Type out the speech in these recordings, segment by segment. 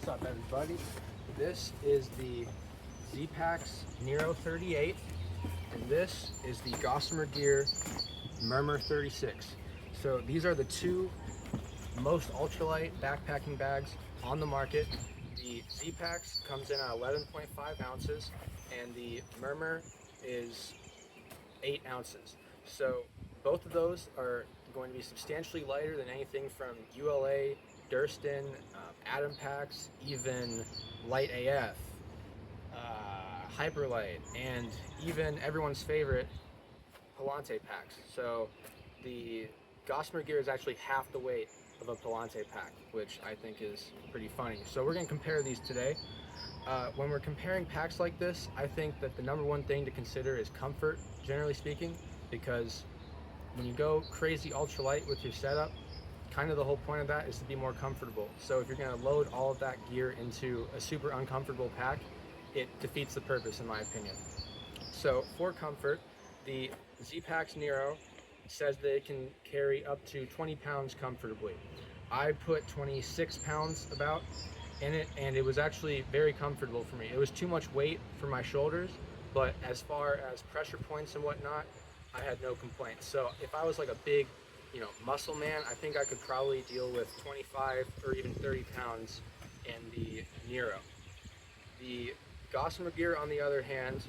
What's up, everybody? This is the Zpacks Nero 38, and this is the Gossamer Gear Murmur 36. So these are the two most ultralight backpacking bags on the market. The Zpacks comes in at 11.5 ounces, and the Murmur is 8 ounces. So both of those are going to be substantially lighter than anything from ULA, Durston, Atom Packs, even Light AF, Hyperlight, and even everyone's favorite Palante packs. So the Gossamer Gear is actually half the weight of a Palante pack, which I think is pretty funny. So we're going to compare these today. When we're comparing packs like this, I think that the number one thing to consider is comfort, generally speaking, because when you go crazy ultralight with your setup, kind of the whole point of that is to be more comfortable. So if you're going to load all of that gear into a super uncomfortable pack, it defeats the purpose, in my opinion. So for comfort, the Zpacks Nero says that it can carry up to 20 pounds comfortably. I put 26 pounds about in it, and it was actually very comfortable for me. It was too much weight for my shoulders, but as far as pressure points and whatnot, I had no complaints. So if I was like a big, muscle man, I think I could probably deal with 25 or even 30 pounds in the Nero. The Gossamer Gear, on the other hand,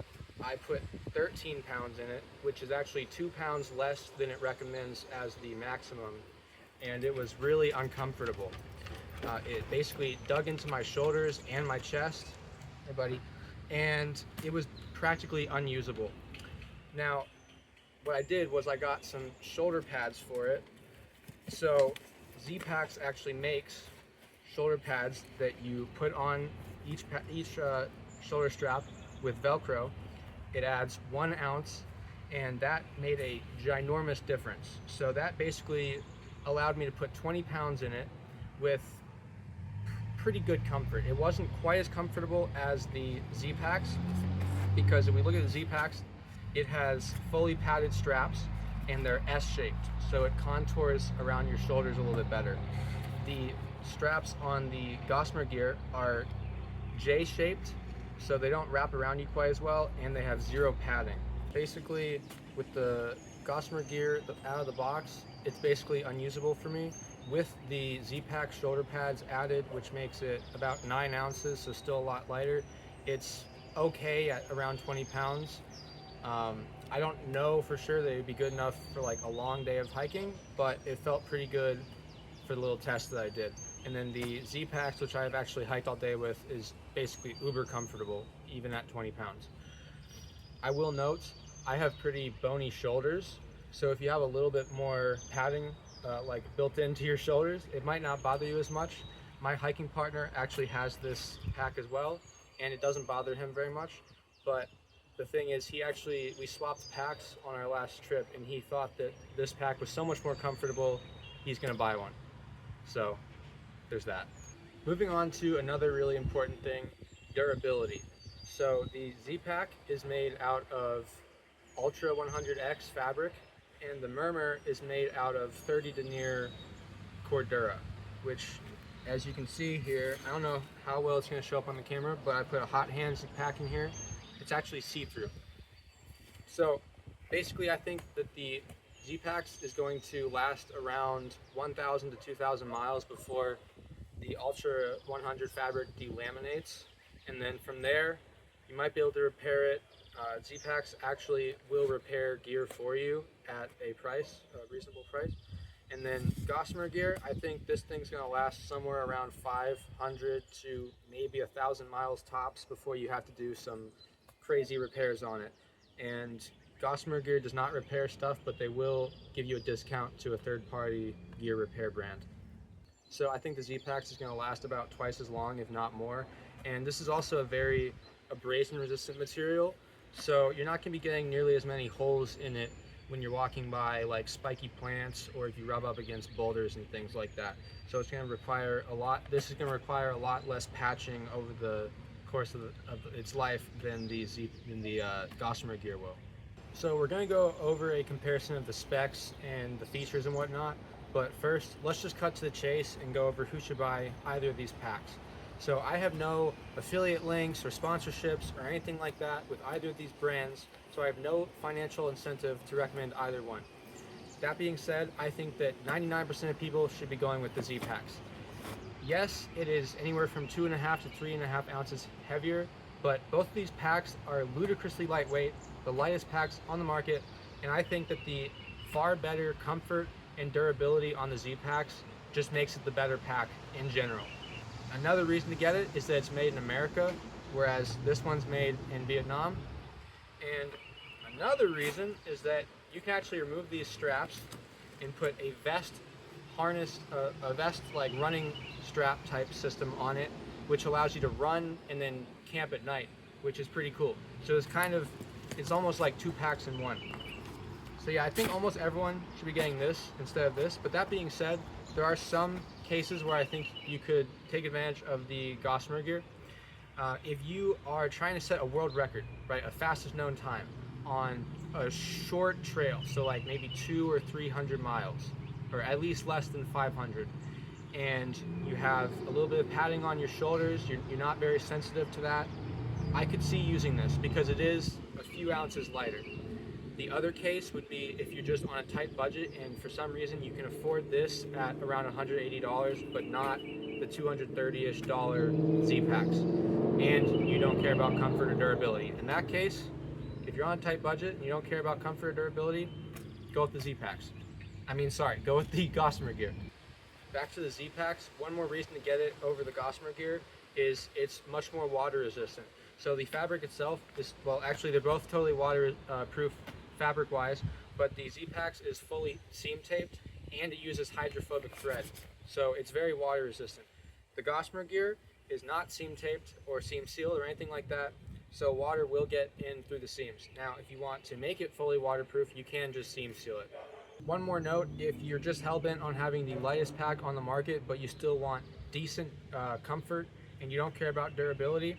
I put 13 pounds in it, which is actually 2 pounds less than it recommends as the maximum, and it was really uncomfortable. It basically dug into my shoulders and my chest, hey buddy, and it was practically unusable. Now, what I did was I got some shoulder pads for it. So Zpacks actually makes shoulder pads that you put on each shoulder strap with Velcro. It adds 1 ounce, and that made a ginormous difference. So that basically allowed me to put 20 pounds in it with pretty good comfort. It wasn't quite as comfortable as the Zpacks, because if we look at the Zpacks, it has fully padded straps and they're S-shaped, so it contours around your shoulders a little bit better. The straps on the Gossamer Gear are J-shaped, so they don't wrap around you quite as well, and they have 0 padding. Basically, with the Gossamer Gear out of the box, it's basically unusable for me. With the Zpacks shoulder pads added, which makes it about 9 ounces, so still a lot lighter, it's okay at around 20 pounds. I don't know for sure that it would be good enough for like a long day of hiking, but it felt pretty good for the little test that I did. And then the Zpacks, which I've actually hiked all day with, is basically uber comfortable, even at 20 pounds. I will note, I have pretty bony shoulders, so if you have a little bit more padding like built into your shoulders, it might not bother you as much. My hiking partner actually has this pack as well, and it doesn't bother him very much, but the thing is, we swapped packs on our last trip, and he thought that this pack was so much more comfortable, he's gonna buy one. So there's that. Moving on to another really important thing, durability. So the Zpacks is made out of Ultra 100X fabric, and the Murmur is made out of 30 denier Cordura, which, as you can see here, I don't know how well it's gonna show up on the camera, but I put a hot hands pack in here. It's actually see-through. So basically, I think that the Zpacks is going to last around 1,000 to 2,000 miles before the Ultra 100 fabric delaminates, and then from there you might be able to repair it. Zpacks actually will repair gear for you at a reasonable price. And then Gossamer Gear, I think this thing's gonna last somewhere around 500 to maybe 1,000 miles tops before you have to do some crazy repairs on it. And Gossamer Gear does not repair stuff, but they will give you a discount to a third-party gear repair brand. So I think the Zpacks is going to last about twice as long, if not more. And this is also a very abrasion-resistant material, so you're not going to be getting nearly as many holes in it when you're walking by like spiky plants, or if you rub up against boulders and things like that. So it's going to require a lot. This is going to require a lot less patching over the course of its life than the Gossamer Gear will. So we're going to go over a comparison of the specs and the features and whatnot, but first let's just cut to the chase and go over who should buy either of these packs. So I have no affiliate links or sponsorships or anything like that with either of these brands, so I have no financial incentive to recommend either one. That being said, I think that 99% of people should be going with the Zpacks. Yes, it is anywhere from 2.5 to 3.5 ounces heavier, but both of these packs are ludicrously lightweight, the lightest packs on the market, and I think that the far better comfort and durability on the Zpacks just makes it the better pack in general. Another reason to get it is that it's made in America, whereas this one's made in Vietnam. And another reason is that you can actually remove these straps and put a vest harness, a vest like running strap type system on it, which allows you to run and then camp at night, which is pretty cool. So it's almost like 2 packs in one. So yeah, I think almost everyone should be getting this instead of this. But that being said, there are some cases where I think you could take advantage of the Gossamer gear. If you are trying to set a world record, right, a fastest known time on a short trail, so like maybe 200 or 300 miles, or at least less than 500, and you have a little bit of padding on your shoulders, you're not very sensitive to that, I could see using this because it is a few ounces lighter. The other case would be if you're just on a tight budget and for some reason you can afford this at around $180 but not the $230-ish Zpacks, and you don't care about comfort or durability. In that case, if you're on a tight budget and you don't care about comfort or durability, go with the Zpacks. Go with the Gossamer gear. Back to the Zpacks, one more reason to get it over the Gossamer gear is it's much more water resistant. So the fabric itself is, well, actually they're both totally waterproof fabric wise, but the Zpacks is fully seam taped and it uses hydrophobic thread. So it's very water resistant. The Gossamer gear is not seam taped or seam sealed or anything like that, so water will get in through the seams. Now, if you want to make it fully waterproof, you can just seam seal it. One more note, if you're just hell-bent on having the lightest pack on the market, but you still want decent comfort and you don't care about durability,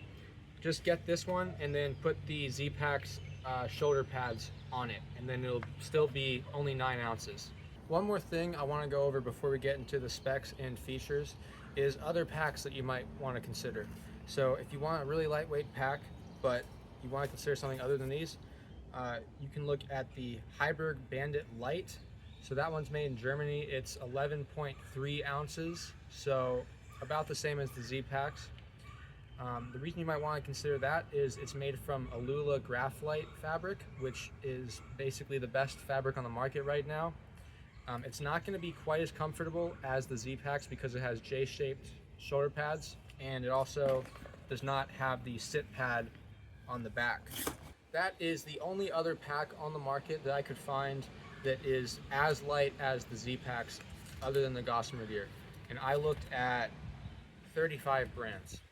just get this one and then put the Zpacks shoulder pads on it, and then it'll still be only 9 ounces. One more thing I want to go over before we get into the specs and features is other packs that you might want to consider. So if you want a really lightweight pack, but you want to consider something other than these, you can look at the Heiberg Bandit Light. So that one's made in Germany. It's 11.3 ounces, so about the same as the Zpacks. The reason you might want to consider that is it's made from Alula Graphite fabric, which is basically the best fabric on the market right now. It's not going to be quite as comfortable as the Zpacks because it has J-shaped shoulder pads, and it also does not have the sit pad on the back. That is the only other pack on the market that I could find that is as light as the Zpacks other than the Gossamer gear, and I looked at 35 brands.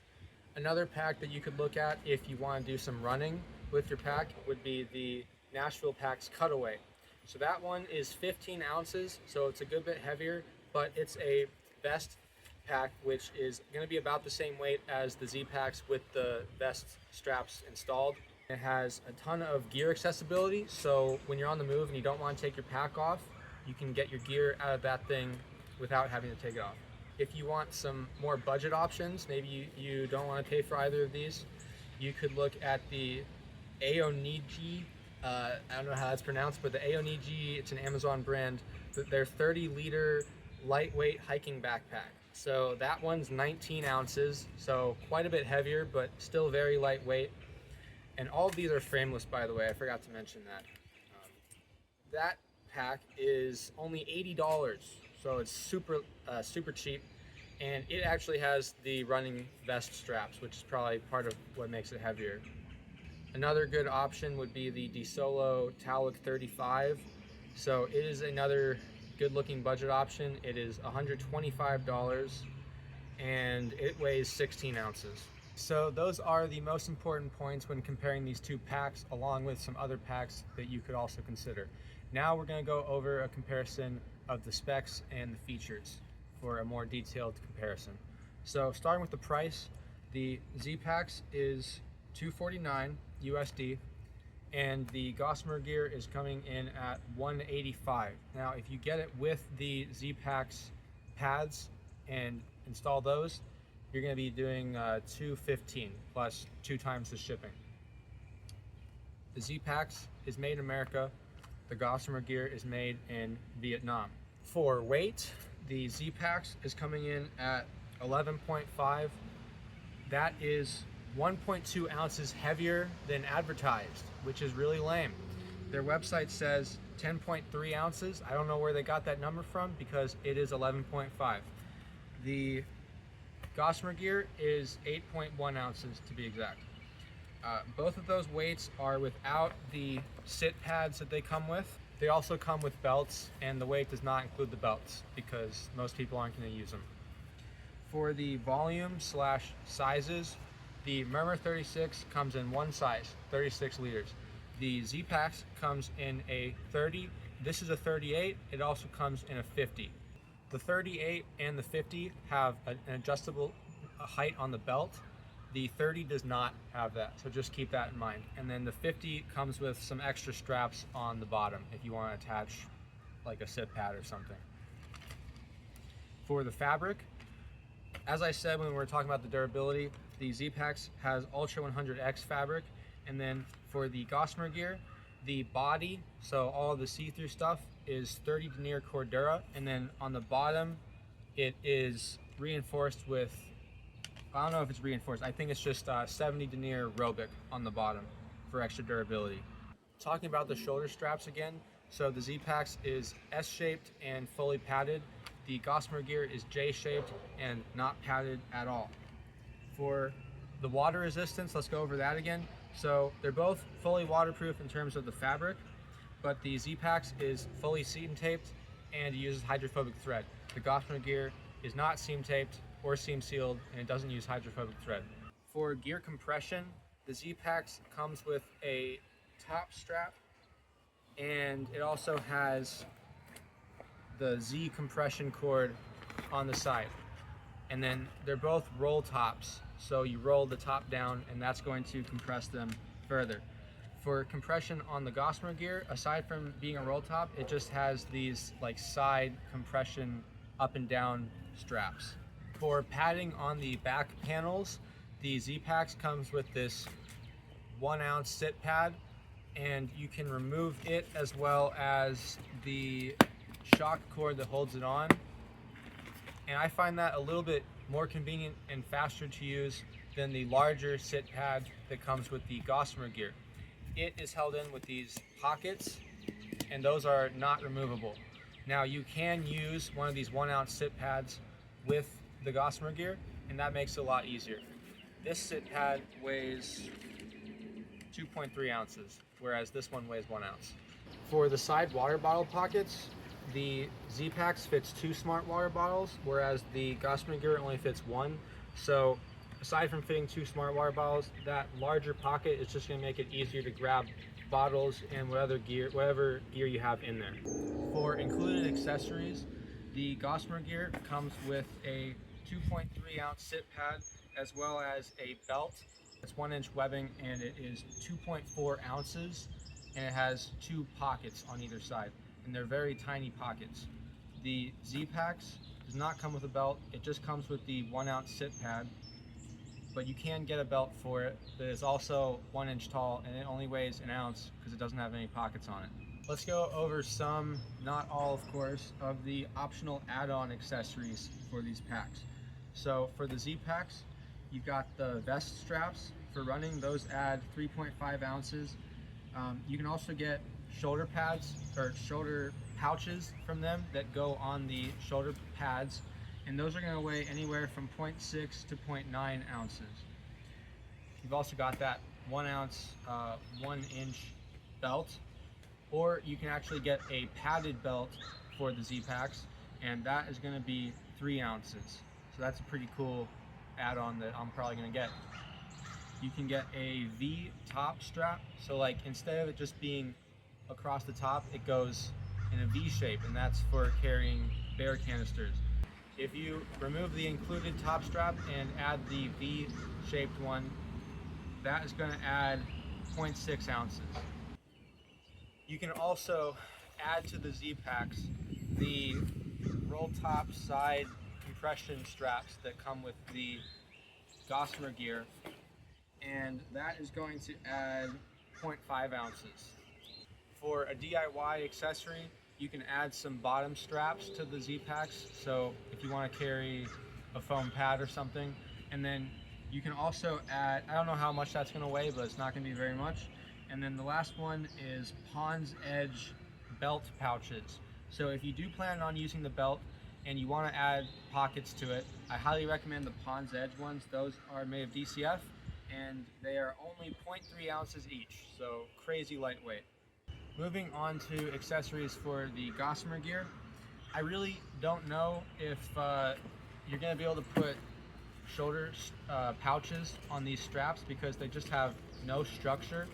Another pack that you could look at if you want to do some running with your pack would be the Nashville Packs Cutaway. So that one is 15 ounces, so it's a good bit heavier, but it's a vest pack which is going to be about the same weight as the Zpacks with the vest straps installed. It has a ton of gear accessibility, so when you're on the move and you don't want to take your pack off, you can get your gear out of that thing without having to take it off. If you want some more budget options, maybe you don't want to pay for either of these, you could look at the Aoniji, I don't know how that's pronounced, but the Aoniji, it's an Amazon brand, their 30-liter lightweight hiking backpack. So that one's 19 ounces, so quite a bit heavier, but still very lightweight. And all of these are frameless, by the way, I forgot to mention that. That pack is only $80, so it's super cheap, and it actually has the running vest straps, which is probably part of what makes it heavier. Another good option would be the DeSolo Taulic 35. So it is another good looking budget option. It is $125 and it weighs 16 ounces. So those are the most important points when comparing these two packs, along with some other packs that you could also consider. Now we're going to go over a comparison of the specs and the features for a more detailed comparison. So starting with the price, the Zpacks is $249 USD, and the Gossamer gear is coming in at $185. Now, if you get it with the Zpacks pads and install those, you're going to be doing $215 plus 2 times the shipping. The Zpacks is made in America. The Gossamer gear is made in Vietnam. For weight, the Zpacks is coming in at 11.5. That is 1.2 ounces heavier than advertised, which is really lame. Their website says 10.3 ounces. I don't know where they got that number from because it is 11.5. The Gossamer gear is 8.1 ounces to be exact. Both of those weights are without the sit pads that they come with. They also come with belts, and the weight does not include the belts because most people aren't going to use them. For the volume / sizes, the Murmur 36 comes in one size, 36 liters. The Zpacks comes in a 30. This is a 38. It also comes in a 50. The 38 and the 50 have an adjustable height on the belt. The 30 does not have that, so just keep that in mind. And then the 50 comes with some extra straps on the bottom if you want to attach like a sit pad or something. For the fabric, as I said when we were talking about the durability, the Zpacks has Ultra 100X fabric, and then for the Gossamer gear, the body, so all of the see-through stuff, is 30 denier Cordura, and then on the bottom it is reinforced with, I don't know if it's reinforced, I think it's just 70 denier Robic on the bottom for extra durability. Talking about the shoulder straps again, so the Zpacks is S-shaped and fully padded. The Gossamer gear is J-shaped and not padded at all. For the water resistance, let's go over that again. So they're both fully waterproof in terms of the fabric, but the Zpacks is fully seam taped and it uses hydrophobic thread. The Gossamer gear is not seam taped or seam sealed, and it doesn't use hydrophobic thread. For gear compression, the Zpacks comes with a top strap, and it also has the Z compression cord on the side. And then they're both roll tops, so you roll the top down and that's going to compress them further. For compression on the Gossamer gear, aside from being a roll top, it just has these like side compression up and down straps. For padding on the back panels, the Zpacks comes with this 1 ounce sit pad, and you can remove it as well as the shock cord that holds it on. And I find that a little bit more convenient and faster to use than the larger sit pad that comes with the Gossamer gear. It is held in with these pockets, and those are not removable. Now you can use one of these 1 ounce sit pads with the Gossamer gear, and that makes it a lot easier. This sit pad weighs 2.3 ounces, whereas this one weighs 1 ounce. For the side water bottle pockets, the Zpacks fits 2 smart water bottles, whereas the Gossamer gear only fits 1. So aside from fitting 2 smart water bottles, that larger pocket is just going to make it easier to grab bottles and whatever gear you have in there. For included accessories, the Gossamer gear comes with a 2.3 ounce sit pad as well as a belt. It's 1-inch webbing and it is 2.4 ounces, and it has 2 pockets on either side, and they're very tiny pockets. The Zpacks does not come with a belt, it just comes with the 1 ounce sit pad, but you can get a belt for it that is also 1 inch tall, and it only weighs 1 ounce because it doesn't have any pockets on it. Let's go over some, not all of course, of the optional add-on accessories for these packs. So for the Zpacks, you've got the vest straps for running. Those add 3.5 ounces. You can also get shoulder pads or shoulder pouches from them that go on the shoulder pads, and those are going to weigh anywhere from 0.6 to 0.9 ounces. You've also got that 1 ounce, 1 inch belt, or you can actually get a padded belt for the Zpacks, and that is going to be 3 ounces. So that's a pretty cool add-on that I'm probably going to get. You can get a V top strap, so like instead of it just being across the top, it goes in a V shape, and that's for carrying bear canisters. If you remove the included top strap and add the V shaped one, that is going to add 0.6 ounces. You can also add to the Zpacks the roll top side compression straps that come with the Gossamer gear, and that is going to add 0.5 ounces. For a DIY accessory, you can add some bottom straps to the Zpacks, so if you want to carry a foam pad or something, and then you can also add, I don't know how much that's going to weigh, but it's not going to be very much. And then the last one is Pond's Edge belt pouches. So if you do plan on using the belt and you want to add pockets to it, I highly recommend the Pond's Edge ones. Those are made of DCF and they are only 0.3 ounces each, so crazy lightweight. Moving on to accessories for the Gossamer gear, I really don't know if you're going to be able to put shoulder pouches on these straps because they just have no structure.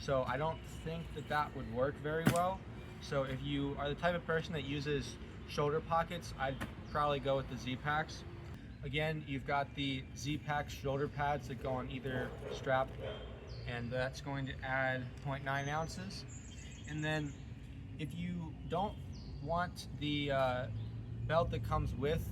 So I don't think that that would work very well. So if you are the type of person that uses shoulder pockets, I'd probably go with the Zpacks. Again, you've got the Zpacks shoulder pads that go on either strap, and that's going to add 0.9 ounces. And then if you don't want the belt that comes with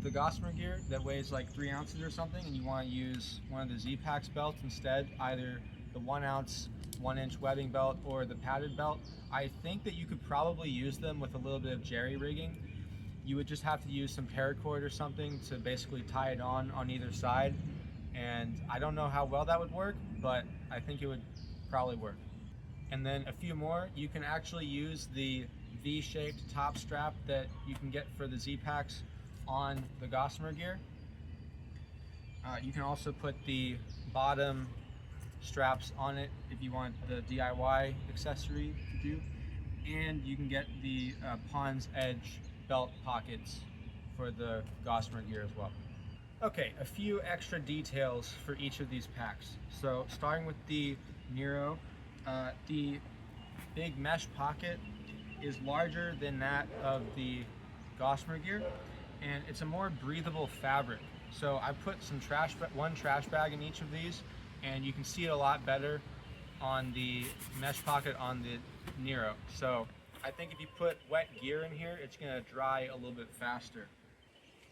the Gossamer gear that weighs like 3 ounces or something, and you want to use one of the Zpacks belts instead, either the 1 ounce 1-inch webbing belt or the padded belt, I think that you could probably use them with a little bit of jerry rigging. You would just have to use some paracord or something to basically tie it on either side, and I don't know how well that would work, but I think it would probably work. And then a few more, you can actually use the V-shaped top strap that you can get for the Zpacks on the Gossamer gear. You can also put the bottom straps on it if you want the DIY accessory to do, and you can get the Pond's Edge belt pockets for the Gossamer gear as well. Okay, a few extra details for each of these packs. So starting with the Nero, the big mesh pocket is larger than that of the Gossamer gear, and it's a more breathable fabric. So I put some one trash bag in each of these, and you can see it a lot better on the mesh pocket on the Nero. So I think if you put wet gear in here, it's gonna dry a little bit faster.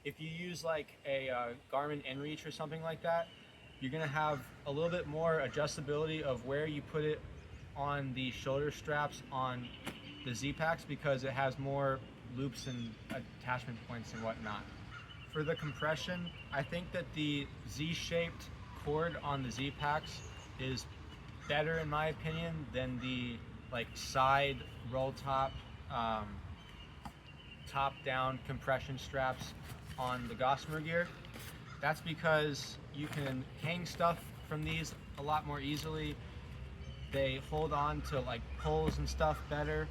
If you use like a Garmin InReach or something like that, you're gonna have a little bit more adjustability of where you put it on the shoulder straps on the Zpacks because it has more loops and attachment points and whatnot. For the compression, I think that the Z-shaped cord on the Zpacks is better in my opinion than the like side roll top top down compression straps on the Gossamer gear. That's because you can hang stuff from these a lot more easily. They hold on to like poles and stuff better,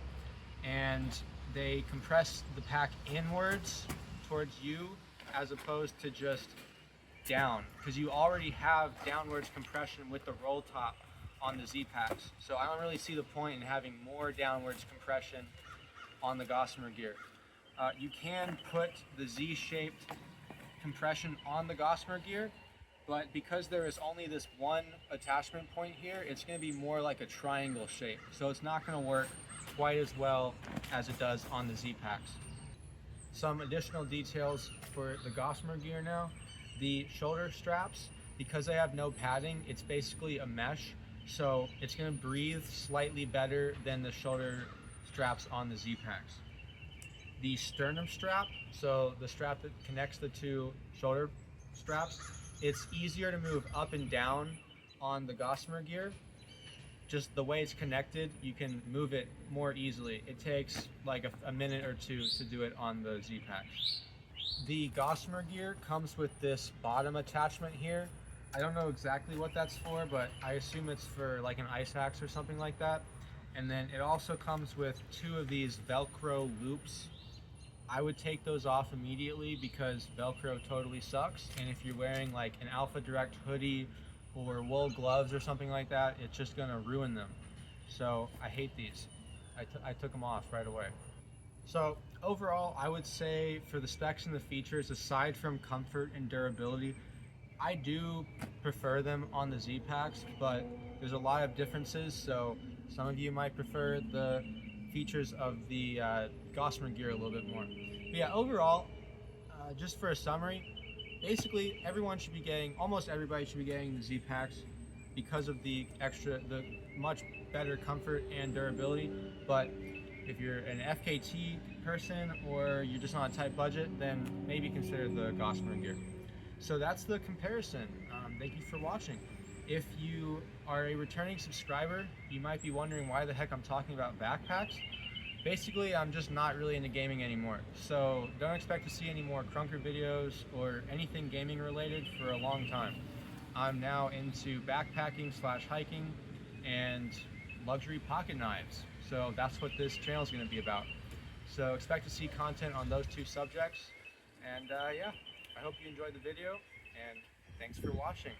and they compress the pack inwards towards you as opposed to just down, because you already have downwards compression with the roll top on the Zpacks. So I don't really see the point in having more downwards compression on the Gossamer gear. You can put the Z-shaped compression on the Gossamer gear, but because there is only this one attachment point here, it's going to be more like a triangle shape. So it's not going to work quite as well as it does on the Zpacks. Some additional details for the Gossamer gear now. The shoulder straps, because they have no padding, it's basically a mesh, so it's going to breathe slightly better than the shoulder straps on the Zpacks. The sternum strap, so the strap that connects the two shoulder straps, it's easier to move up and down on the Gossamer gear. Just the way it's connected, you can move it more easily. It takes like a minute or two to do it on the Zpacks. The Gossamer gear comes with this bottom attachment here. I don't know exactly what that's for, but I assume it's for like an ice axe or something like that. And then it also comes with 2 of these Velcro loops. I would take those off immediately because Velcro totally sucks. And if you're wearing like an Alpha Direct hoodie or wool gloves or something like that, it's just gonna ruin them. So I hate these. I took them off right away. So overall, I would say for the specs and the features, aside from comfort and durability, I do prefer them on the Zpacks, but there's a lot of differences. So some of you might prefer the features of the Gossamer gear a little bit more. But yeah, overall, just for a summary, basically almost everybody should be getting the Zpacks because of the much better comfort and durability. But if you're an FKT person or you're just on a tight budget, then maybe consider the Gossamer gear. So that's the comparison. Thank you for watching. If you are a returning subscriber, you might be wondering why the heck I'm talking about backpacks. Basically, I'm just not really into gaming anymore. So don't expect to see any more Crunker videos or anything gaming related for a long time. I'm now into backpacking / hiking and luxury pocket knives. So that's what this channel is going to be about. So expect to see content on those two subjects. And yeah, I hope you enjoyed the video, and thanks for watching.